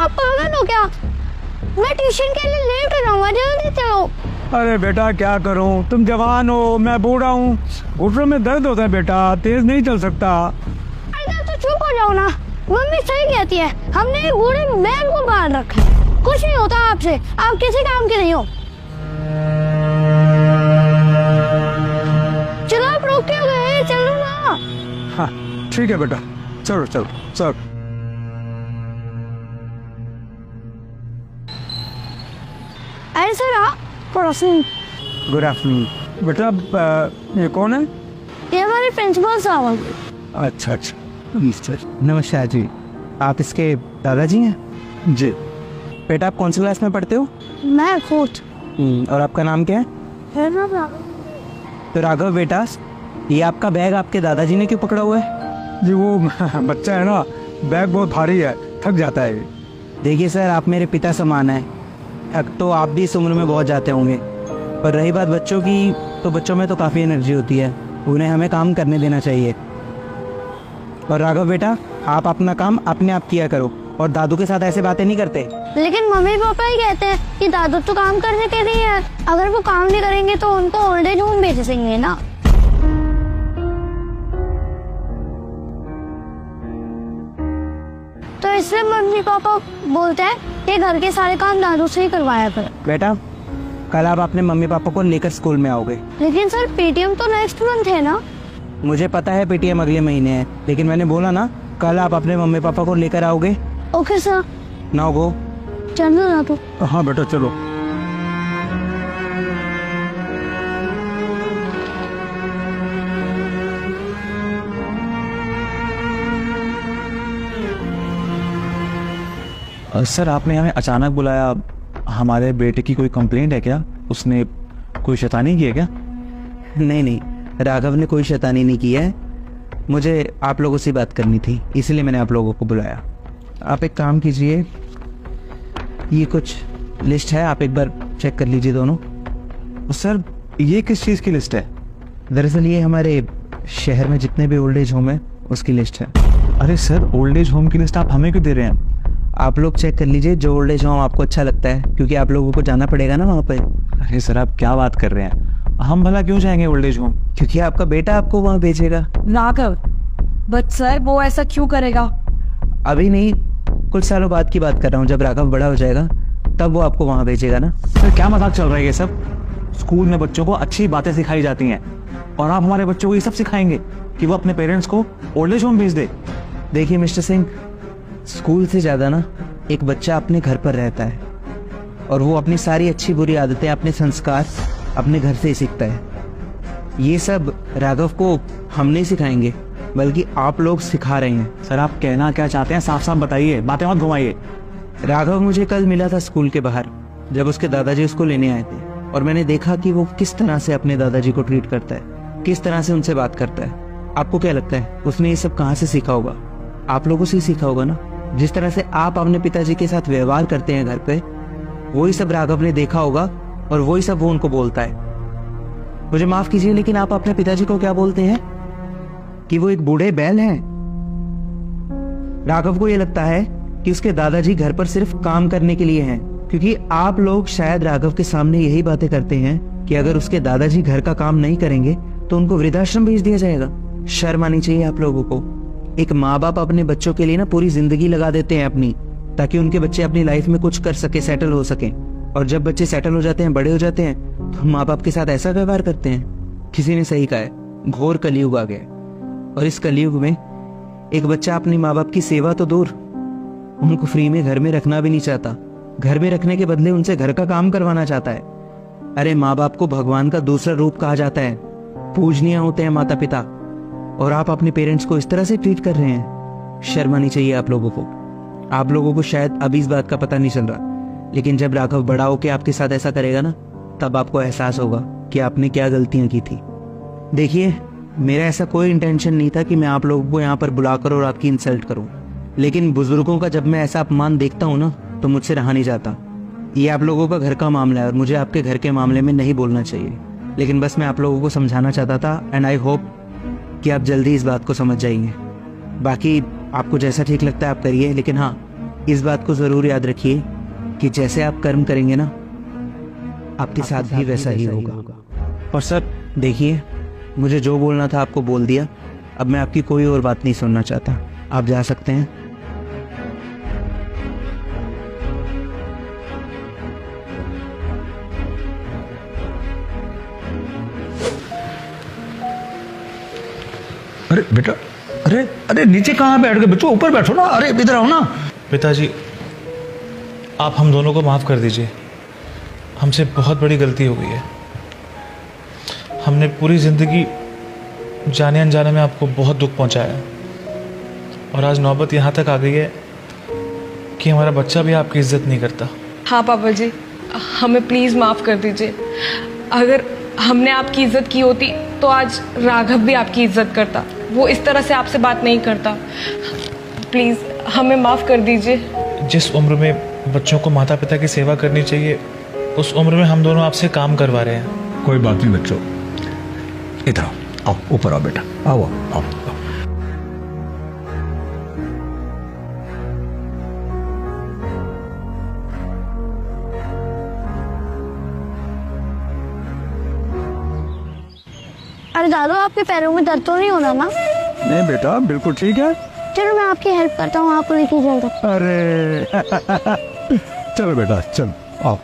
आप पागल हो क्या? मैं ट्यूशन के लिए लेट हो जाऊंगा, जल्दी चलो। अरे बेटा क्या करूं, तुम जवान हो, मैं बूढ़ा हूँ, घुटनों में दर्द होता है बेटा, तेज नहीं चल सकता। अरे तो चुप हो जाओ ना, मम्मी सही कहती है, हमने एक बूढ़े बैल को बांध रखा है, कुछ नहीं होता आपसे, आप किसी काम के नहीं हो। चलो आप रोक क्यों गए, चलो ना। हाँ ठीक है बेटा, चलो चलो चलो। अरे सर आप पड़ोसी। गुड आफ्टरनून बेटा, ये कौन है? ये हमारे प्रिंसिपल साहब। अच्छा अच्छा, नमस्कार जी, आप इसके दादाजी हैं? जी। बेटा आप कौन सी क्लास में पढ़ते हो? मैं खुद। और आपका नाम क्या है? तो राघव बेटा, ये आपका बैग आपके दादाजी ने क्यों पकड़ा हुआ है? जी वो बच्चा है ना, बैग बहुत भारी है, थक जाता है। देखिए सर, आप मेरे पिता समान हैं, थक तो आप भी इस उम्र में बहुत जाते होंगे, पर रही बात बच्चों की, तो बच्चों में तो काफ़ी एनर्जी होती है, उन्हें हमें काम करने देना चाहिए। और राघव बेटा, आप अपना काम अपने आप किया करो और दादू के साथ ऐसे बातें नहीं करते। लेकिन मम्मी पापा ही कहते हैं कि दादू तो काम करने के लिए है, अगर वो काम नहीं करेंगे तो उनको ओल्ड एज होम भेज देंगे ना। तो इसलिए मम्मी पापा बोलते हैं कि घर के सारे काम दादू से ही करवाया करो। बेटा कल आप अपने मम्मी पापा को लेकर स्कूल में आओगे। लेकिन सर पेटीएम तो नेक्स्ट मंथ है ना। मुझे पता है पेटीएम अगले महीने है, लेकिन मैंने बोला ना कल आप अपने मम्मी पापा को लेकर आओगे। Okay sir. Now go. चलो ना तो। हाँ बेटा चलो। सर आपने हमें अचानक बुलाया, हमारे बेटे की कोई कंप्लेंट है क्या? उसने कोई शैतानी की है क्या? नहीं नहीं, राघव ने कोई शैतानी नहीं की है, मुझे आप लोगों से बात करनी थी, इसलिए मैंने आप लोगों को बुलाया। आप एक काम कीजिए, ये कुछ लिस्ट है, आप एक बार चेक कर लीजिए दोनों। सर ये किस चीज़ की लिस्ट है? दरअसल ये हमारे शहर में जितने भी ओल्ड एज होम है उसकी लिस्ट है। अरे सर ओल्ड एज होम की लिस्ट आप हमें क्यों दे रहे हैं? आप लोग चेक कर लीजिए जो ओल्ड एज होम आपको अच्छा लगता है, क्योंकि आप लोगों को जाना पड़ेगा ना वहाँ पे। अरे सर आप क्या बात कर रहे हैं, हम भला क्यों जाएंगे ओल्ड एज होम? क्योंकि आपका बेटा आपको वहाँ भेजेगा। राघव, बट सर वो ऐसा क्यों करेगा? अभी नहीं, कुछ सालों बाद की बात कर रहा हूँ, जब राघव बड़ा हो जाएगा तब वो आपको वहाँ भेजेगा ना। सर क्या मजाक चल रहा है ये सब? स्कूल में बच्चों को अच्छी बातें सिखाई जाती हैं और आप हमारे बच्चों को ये सब सिखाएंगे कि वो अपने पेरेंट्स को ओल्ड एज होम भेज दे? देखिए मिस्टर सिंह, स्कूल से ज़्यादा ना एक बच्चा अपने घर पर रहता है और वो अपनी सारी अच्छी बुरी आदतें, अपने संस्कार अपने घर से ही सीखता है। ये सब राघव को हम नहीं सिखाएंगे, बल्कि आप लोग सिखा रहे हैं। सर आप कहना क्या चाहते हैं, साफ साफ बताइए, बातें मत घुमाइए। राघव मुझे कल मिला था स्कूल के बाहर, जब उसके दादाजी उसको लेने आए थे, और मैंने देखा कि वो किस तरह से अपने दादाजी को ट्रीट करता है, किस तरह से उनसे बात करता है। आपको क्या लगता है उसने ये सब कहाँ से सीखा होगा? आप लोगों से ही सीखा होगा ना। जिस तरह से आप अपने पिताजी के साथ व्यवहार करते हैं घर पे, वही सब राघव ने देखा होगा और वही सब वो उनको बोलता है। मुझे माफ कीजिए, लेकिन आप अपने पिताजी को क्या बोलते हैं कि वो एक बूढ़े बैल हैं। राघव को ये लगता है कि उसके दादाजी घर पर सिर्फ काम करने के लिए हैं, क्योंकि आप लोग शायद राघव के सामने यही बातें करते हैं कि अगर उसके दादाजी घर का काम नहीं करेंगे तो उनको वृद्धाश्रम भेज दिया जाएगा। शर्म आनी चाहिए आप लोगों को। एक माँ बाप अपने बच्चों के लिए ना पूरी जिंदगी लगा देते हैं अपनी, ताकि उनके बच्चे अपनी लाइफ में कुछ कर सके, सेटल हो सके। और जब बच्चे सेटल हो जाते हैं, बड़े हो जाते हैं, तो माँ बाप के साथ ऐसा व्यवहार करते हैं। किसी ने सही कहा है, घोर कलयुग आ गया, और इस कलयुग में एक बच्चा अपनी माँ बाप की सेवा तो दूर, उनको फ्री में घर में रखना भी नहीं चाहता। घर में रखने के बदले उनसे घर का काम करवाना चाहता है। अरे माँ बाप को भगवान का दूसरा रूप कहा जाता है, पूजनीय होते हैं माता पिता, और आप अपने पेरेंट्स को इस तरह से ट्रीट कर रहे हैं। शर्म आनी चाहिए आप लोगों को। आप लोगों को शायद अभी इस बात का पता नहीं चल रहा, लेकिन जब राघव बड़ा होकर आपके साथ ऐसा करेगा ना, तब आपको एहसास होगा कि आपने क्या गलतियां की थी। देखिए, मेरा ऐसा कोई इंटेंशन नहीं था कि मैं आप लोगों को यहाँ पर बुलाकर और आपकी इंसल्ट करूं, लेकिन बुजुर्गों का जब मैं ऐसा अपमान देखता हूँ ना, तो मुझसे रहा नहीं जाता। ये आप लोगों का घर का मामला है और मुझे आपके घर के मामले में नहीं बोलना चाहिए, लेकिन बस मैं आप लोगों को समझाना चाहता था, एंड आई होप कि आप जल्दी इस बात को समझ जाएंगे। बाकी आपको जैसा ठीक लगता है आप करिए, लेकिन हाँ, इस बात को जरूर याद रखिए कि जैसे आप कर्म करेंगे ना, आपके साथ भी वैसा ही होगा। पर सर, देखिए, मुझे जो बोलना था आपको बोल दिया। अब मैं आपकी कोई और बात नहीं सुनना चाहता। आप जा सकते हैं। अरे बेटा, अरे अरे नीचे कहाँ बैठ गए बच्चों, ऊपर बैठो ना। अरे इधर आओ ना। पिताजी, आप हम दोनों को माफ़ कर दीजिए। हमसे बहुत बड़ी गलती हो गई है। हमने पूरी ज़िंदगी जाने अनजाने में आपको बहुत दुख पहुंचाया, और आज नौबत यहाँ तक आ गई है कि हमारा बच्चा भी आपकी इज्जत नहीं करता। हाँ पापा जी, हमें प्लीज़ माफ़ कर दीजिए। अगर हमने आपकी इज्जत की होती तो आज राघव भी आपकी इज्जत करता। वो इस तरह से आपसे बात नहीं करता। प्लीज़ हमें माफ़ कर दीजिए। जिस उम्र में बच्चों को माता पिता की सेवा करनी चाहिए, उस उम्र में हम दोनों आपसे काम करवा रहे हैं। कोई बात नहीं बच्चों, इधर आओ, आओ ऊपर आओ बेटा, आओ आओ, आओ। अरे दादू, आपके पैरों में दर्द तो नहीं हो रहा ना? नहीं बेटा, बिल्कुल ठीक है। चलो मैं आपकी हेल्प करता हूँ, आपको लेके चलता। अरे चलो बेटा, चलो आओ।